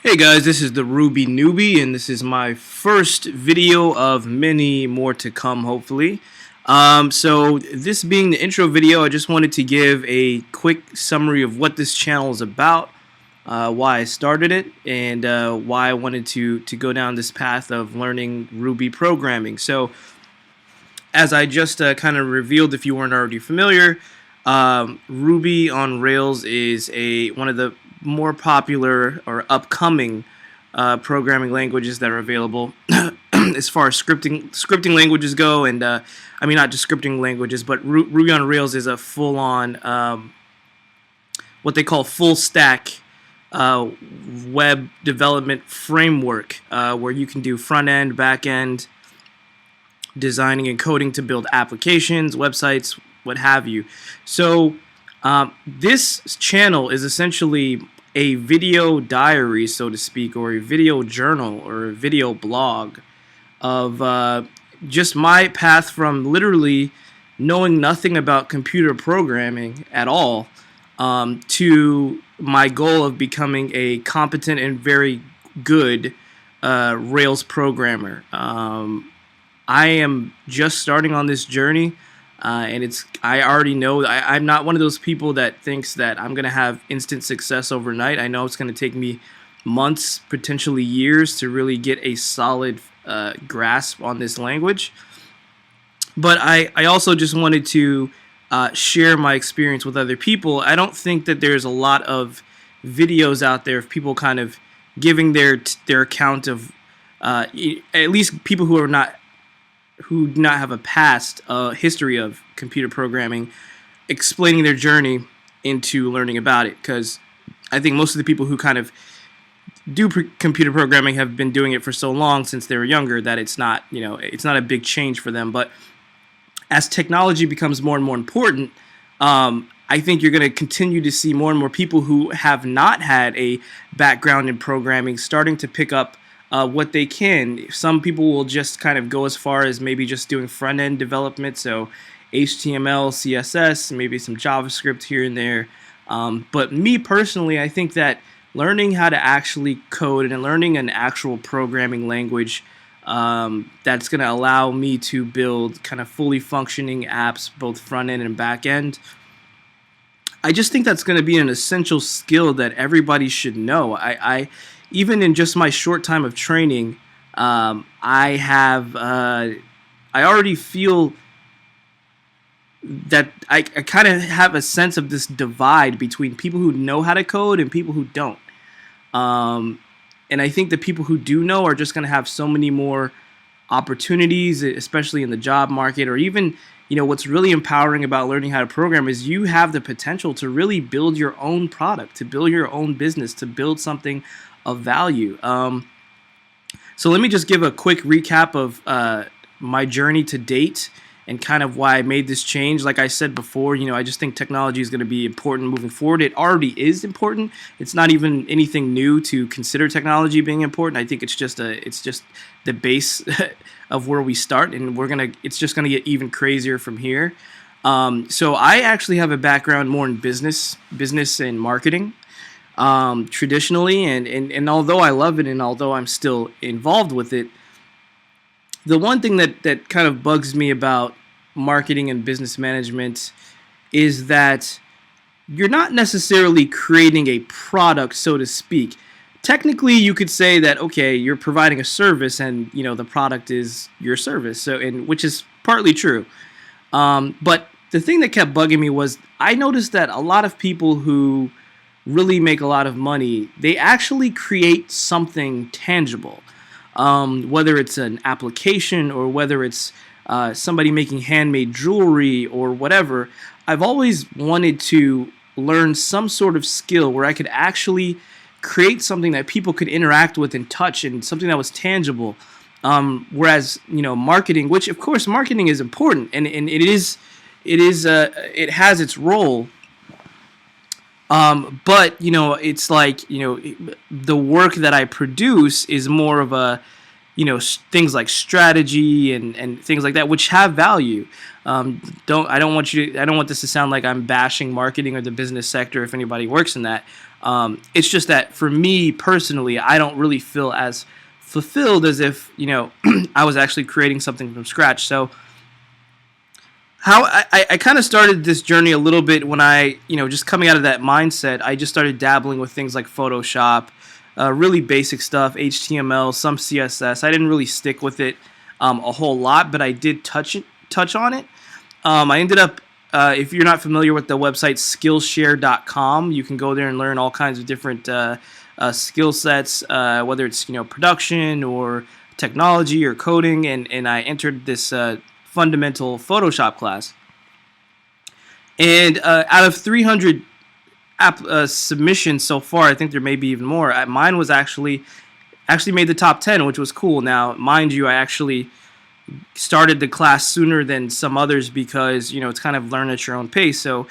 Hey guys, this is the Ruby Newbie, and this is my first video of many more to come, hopefully. So this being the intro video, I just wanted to give a quick summary of what this channel is about, why I started it, and why I wanted to go down this path of learning Ruby programming. So, as I just kind of revealed, if you weren't already familiar, Ruby on Rails is one of the more popular or upcoming programming languages that are available as far as scripting languages go. And I mean, not just scripting languages, but Ruby on Rails is a full-on what they call full stack web development framework, where you can do front end, back end designing and coding to build applications, websites, what have you. So this channel is essentially a video diary, so to speak, or a video journal or a video blog of just my path from literally knowing nothing about computer programming at all to my goal of becoming a competent and very good Rails programmer. I am just starting on this journey. And I already know I'm not one of those people that thinks that I'm going to have instant success overnight. I know it's going to take me months, potentially years, to really get a solid grasp on this language. But I also just wanted to share my experience with other people. I don't think that there's a lot of videos out there of people kind of giving their account of at least people who do not have a past history of computer programming, explaining their journey into learning about it. Because I think most of the people who kind of do computer programming have been doing it for so long since they were younger that it's not a big change for them. But as technology becomes more and more important, I think you're going to continue to see more and more people who have not had a background in programming starting to pick up what they can. Some people will just kind of go as far as maybe just doing front-end development, so HTML, CSS, maybe some JavaScript here and there. But me personally, I think that learning how to actually code and learning an actual programming language that's going to allow me to build kind of fully functioning apps, both front-end and back-end, I just think that's going to be an essential skill that everybody should know. I even in just my short time of training, I already feel that I kind of have a sense of this divide between people who know how to code and people who don't. And I think the people who do know are just going to have so many more opportunities, especially in the job market, or even, what's really empowering about learning how to program is you have the potential to really build your own product, to build your own business, to build something of value. So let me just give a quick recap of my journey to date and kind of why I made this change. Like I said before, I just think technology is going to be important moving forward. It already is important. It's not even anything new to consider technology being important. I think it's just the base of where we start, and it's just gonna get even crazier from here. So I actually have a background more in business and marketing. Traditionally, and although I love it and although I'm still involved with it, the one thing that kind of bugs me about marketing and business management is that you're not necessarily creating a product, so to speak. Technically, you could say that, okay, you're providing a service and, the product is your service, which is partly true. But the thing that kept bugging me was I noticed that a lot of people who really make a lot of money, they actually create something tangible. Whether it's an application or whether it's somebody making handmade jewelry or whatever, I've always wanted to learn some sort of skill where I could actually create something that people could interact with and touch, and something that was tangible. Whereas, marketing, which of course marketing is important, and it has its role. But it's like, the work that I produce is more of a, things like strategy and things like that, which have value. I don't want this to sound like I'm bashing marketing or the business sector if anybody works in that. It's just that for me personally, I don't really feel as fulfilled as if, I was actually creating something from scratch. So how I kind of started this journey a little bit when I, just coming out of that mindset, I just started dabbling with things like Photoshop, really basic stuff, HTML, some CSS. I didn't really stick with it a whole lot, but I did touch on it. I ended up, if you're not familiar with the website Skillshare.com, you can go there and learn all kinds of different skill sets, whether it's production or technology or coding, and I entered this fundamental Photoshop class. And out of 300 submissions so far, I think there may be even more. Mine was actually made the top 10, which was cool. Now, mind you, I actually started the class sooner than some others because it's kind of learn at your own pace. So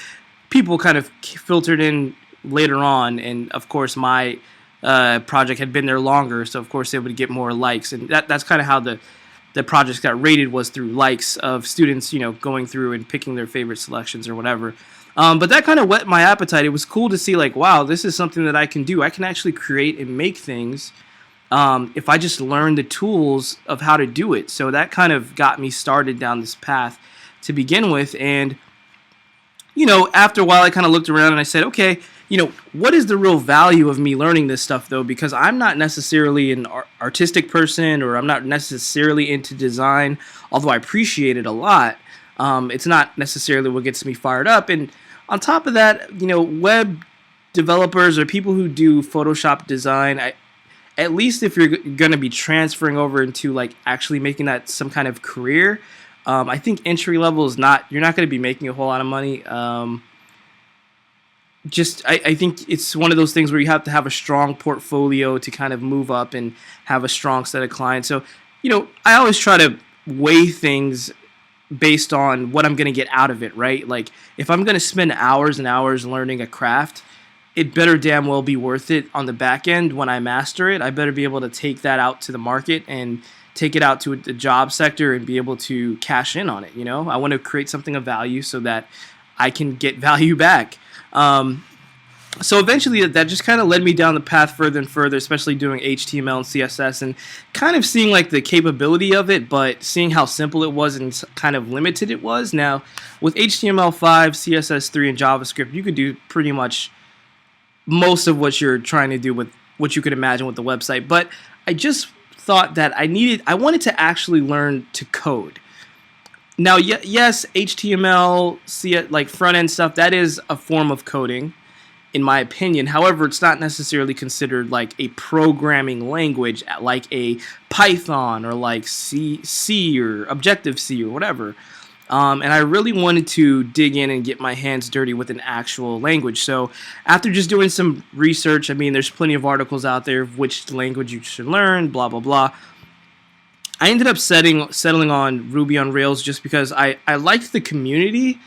people kind of filtered in later on, and of course my project had been there longer, so of course they would get more likes, and that's kind of how the projects got rated, was through likes of students, going through and picking their favorite selections or whatever. But that kind of whet my appetite. It was cool to see, like, wow, this is something that I can do. I can actually create and make things if I just learn the tools of how to do it. So that kind of got me started down this path to begin with. And, after a while, I kind of looked around and I said, okay, what is the real value of me learning this stuff, though? Because I'm not necessarily an artistic person, or I'm not necessarily into design, although I appreciate it a lot. It's not necessarily what gets me fired up. And on top of that, web developers or people who do Photoshop design, at least if you're going to be transferring over into like actually making that some kind of career, I think entry level is you're not going to be making a whole lot of money. I think it's one of those things where you have to have a strong portfolio to kind of move up and have a strong set of clients. So, I always try to weigh things based on what I'm going to get out of it, right? Like, if I'm going to spend hours and hours learning a craft, it better damn well be worth it on the back end when I master it. I better be able to take that out to the market and take it out to the job sector and be able to cash in on it. I want to create something of value so that I can get value back. So eventually that just kind of led me down the path further and further, especially doing HTML and CSS and kind of seeing like the capability of it, but seeing how simple it was and kind of limited it was. Now, with HTML5, CSS3, and JavaScript, you could do pretty much most of what you're trying to do with what you could imagine with the website. But I just thought that I wanted to actually learn to code. Now, yes, HTML, like front-end stuff, that is a form of coding, in my opinion. However, it's not necessarily considered like a programming language like a Python or like C or Objective-C or whatever. And I really wanted to dig in and get my hands dirty with an actual language. So after just doing some research, there's plenty of articles out there of which language you should learn, blah, blah, blah. I ended up settling on Ruby on Rails just because I liked the community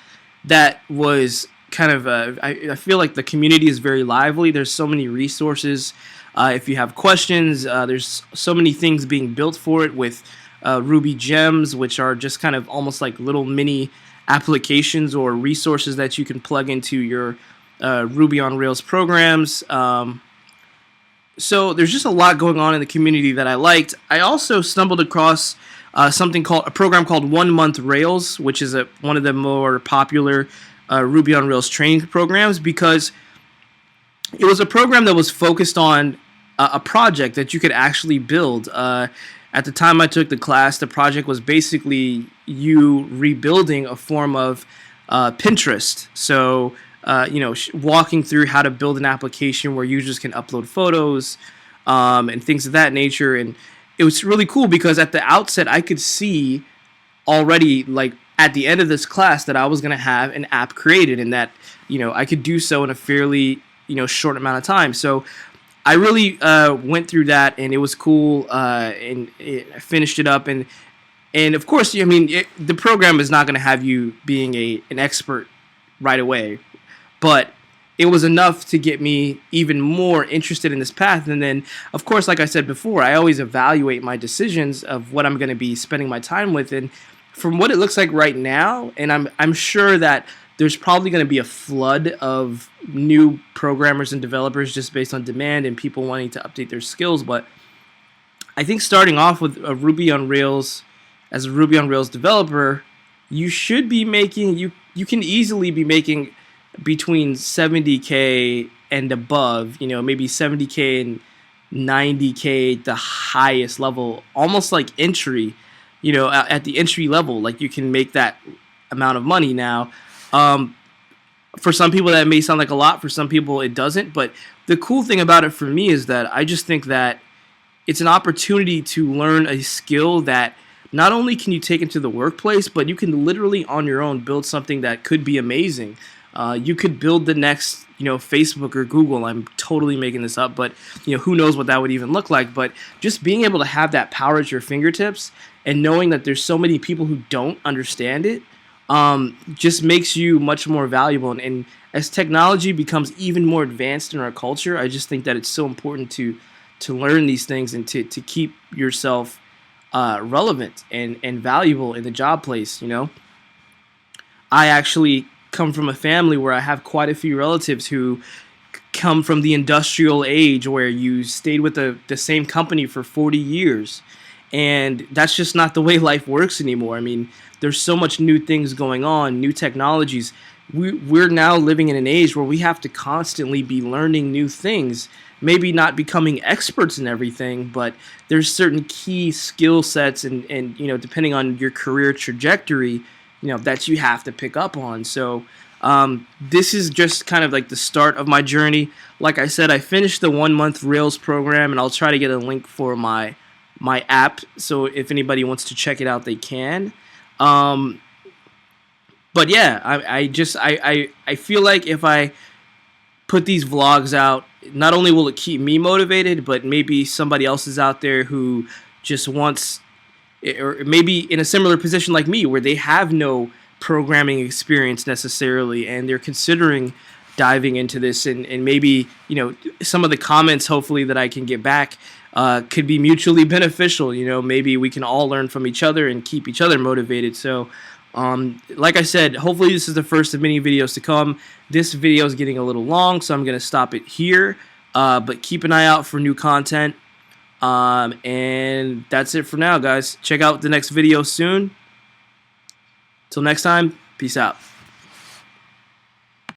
that was kind of, I feel like the community is very lively. There's so many resources. If you have questions, there's so many things being built for it with Ruby gems, which are just kind of almost like little mini applications or resources that you can plug into your Ruby on Rails programs. So there's just a lot going on in the community that I liked. I also stumbled across a program called 1 Month Rails, which is one of the more popular Ruby on Rails training programs, because it was a program that was focused on a project that you could actually build. At the time I took the class, the project was basically you rebuilding a form of Pinterest. So, walking through how to build an application where users can upload photos and things of that nature. And it was really cool because at the outset, I could see already, like, at the end of this class that I was going to have an app created and that, I could do so in a fairly, short amount of time. So I really went through that, and it was cool, and I finished it up. And of course, the program is not going to have you being an expert right away, but it was enough to get me even more interested in this path. And then, of course, like I said before, I always evaluate my decisions of what I'm going to be spending my time with. And from what it looks like right now, and I'm sure that there's probably going to be a flood of new programmers and developers just based on demand and people wanting to update their skills. But I think starting off with a Ruby on Rails as a Ruby on Rails developer, you should be making you can easily be making between 70K and above, maybe 70K and 90K the highest level, almost like entry, at the entry level, like you can make that amount of money now. For some people that may sound like a lot, for some people it doesn't, but the cool thing about it for me is that I just think that it's an opportunity to learn a skill that not only can you take into the workplace, but you can literally on your own build something that could be amazing. You could build the next, Facebook or Google. I'm totally making this up, but who knows what that would even look like. But just being able to have that power at your fingertips and knowing that there's so many people who don't understand it, just makes you much more valuable. And as technology becomes even more advanced in our culture, I just think that it's so important to learn these things and to keep yourself relevant and valuable in the job place. I actually come from a family where I have quite a few relatives who come from the industrial age where you stayed with the same company for 40 years. And that's just not the way life works anymore. I mean, there's so much new things going on, new technologies. We're now living in an age where we have to constantly be learning new things. Maybe not becoming experts in everything, but there's certain key skill sets and depending on your career trajectory, that you have to pick up on. So this is just kind of like the start of my journey. Like I said, I finished the 1-month Rails program, and I'll try to get a link for my app. So if anybody wants to check it out, they can. But yeah, I feel like if I put these vlogs out, not only will it keep me motivated, but maybe somebody else is out there who just wants, or maybe in a similar position like me, where they have no programming experience necessarily, and they're considering diving into this, and maybe some of the comments hopefully that I can get back could be mutually beneficial. Maybe we can all learn from each other and keep each other motivated. So like I said, hopefully this is the first of many videos to come. This video is getting a little long, so I'm going to stop it here. But keep an eye out for new content. And that's it for now, guys. Check out the next video soon. Till next time, peace out.